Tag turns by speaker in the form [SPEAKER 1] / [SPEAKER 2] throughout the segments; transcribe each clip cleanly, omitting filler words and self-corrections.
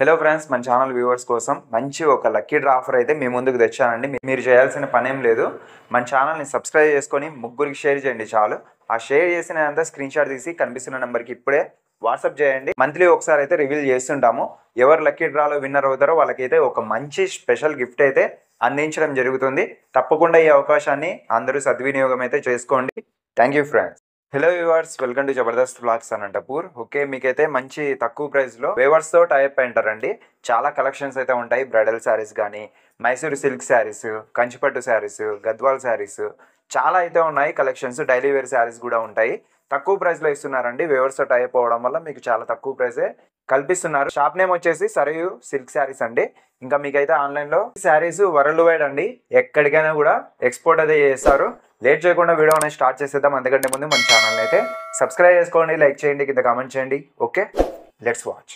[SPEAKER 1] Hello friends, మన channel viewers కోసం మంచి ఒక లక్కీ డ్రా ఆఫర్ అయితే మీ ముందుకు తెచ్చానండి. మీరు చేయాల్సిన పనేం లేదు, మన ఛానల్ని సబ్స్క్రైబ్ చేసుకొని ముగ్గురికి షేర్ చేయండి చాలు. ఆ షేర్ చేసినంత స్క్రీన్ షాట్ తీసి కనిపిస్తున్న నెంబర్కి ఇప్పుడే వాట్సాప్ చేయండి. మంత్లీ ఒకసారి అయితే రివీల్ చేస్తుంటాము. ఎవరు లక్కీ డ్రాలో విన్నర్ అవుతారో వాళ్ళకైతే ఒక మంచి స్పెషల్ గిఫ్ట్ అయితే అందించడం జరుగుతుంది. తప్పకుండా ఈ అవకాశాన్ని అందరూ సద్వినియోగం అయితే చేసుకోండి. Thank you friends. Hello viewers, welcome to Jabardasth vlogs Anantapur. Okay, మీకైతే మంచి తక్కువ ప్రైస్లో వేవర్స్తో టైప్ అయింటారండి. చాలా కలెక్షన్స్ అయితే ఉంటాయి. బ్రైడల్ శారీస్ కానీ, మైసూరు సిల్క్ శారీస్, కంచిపట్టు శారీస్, గద్వాల్ శారీస్ చాలా అయితే ఉన్నాయి కలెక్షన్స్. డైలీ వేర్ శారీస్ కూడా ఉంటాయి. తక్కువ ప్రైస్లో ఇస్తున్నారండి. వేవర్స్తో టైప్ అవ్వడం వల్ల మీకు చాలా తక్కువ ప్రైసే కల్పిస్తున్నారు. షాప్ నేమ్ వచ్చేసి సరయు సిల్క్ శారీస్ అండి. ఇంకా మీకైతే ఆన్లైన్లో శారీస్ వరల్డ్ వైడ్ అండి, ఎక్కడికైనా కూడా ఎక్స్పోర్ట్ అయితే చేస్తారు. లేట్ చేయకుండా వీడియో అనేది స్టార్ట్ చేసేద్దాం. అందుకంటే ముందు మన ఛానల్ని అయితే సబ్స్క్రైబ్ చేసుకోండి, లైక్ చేయండి, కింద కామెంట్ చేయండి. Okay, let's watch.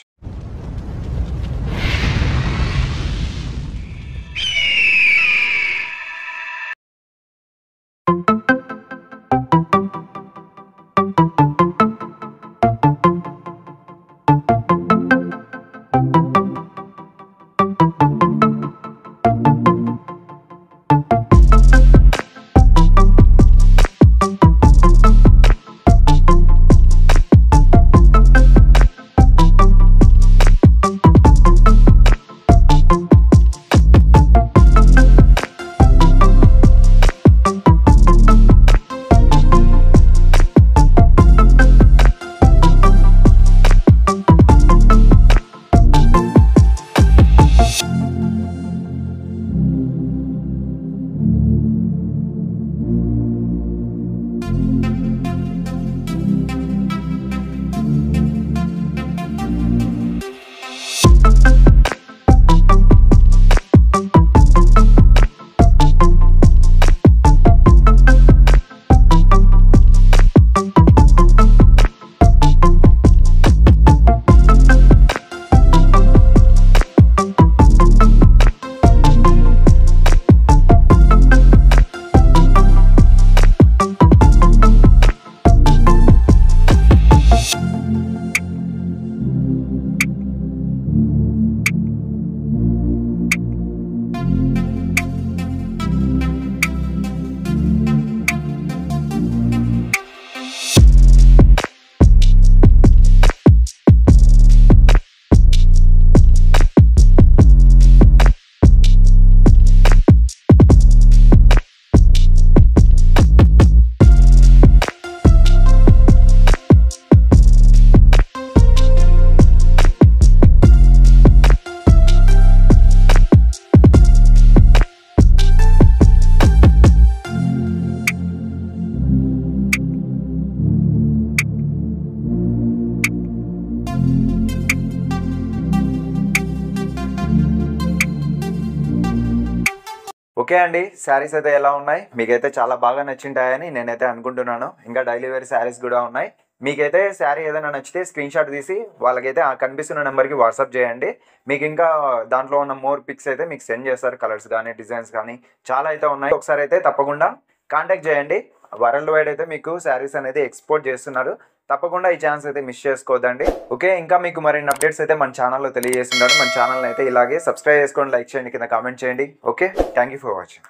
[SPEAKER 1] ఓకే అండి, శారీస్ అయితే ఎలా ఉన్నాయి? మీకైతే చాలా బాగా నచ్చింటాయని నేనైతే అనుకుంటున్నాను. ఇంకా డైలీ వేర్ శారీస్ కూడా ఉన్నాయి. మీకైతే శారీ ఏదైనా నచ్చితే స్క్రీన్ షాట్ తీసి వాళ్ళకైతే ఆ కనిపిస్తున్న నెంబర్కి వాట్సాప్ చేయండి. మీకు ఇంకా దాంట్లో ఉన్న మోర్ పిక్స్ అయితే మీకు సెండ్ చేస్తారు. కలర్స్ కానీ, డిజైన్స్ కానీ చాలా అయితే ఉన్నాయి. ఒకసారి అయితే తప్పకుండా కాంటాక్ట్ చేయండి. వరల్డ్ వైడ్ అయితే మీకు శారీస్ అనేది ఎక్స్పోర్ట్ చేస్తున్నారు. తప్పకుండా ఈ ఛాన్స్ అయితే మిస్ చేసుకోవద్దండి. ఓకే, ఇంకా మీకు మరిన్ని అప్డేట్స్ అయితే మన ఛానల్లో తెలియజేస్తున్నారు. మన ఛానల్ని అయితే ఇలాగే సబ్స్క్రైబ్ చేసుకోండి, లైక్ చేయండి, కింద కామెంట్ చేయండి. Okay, thank you for watching.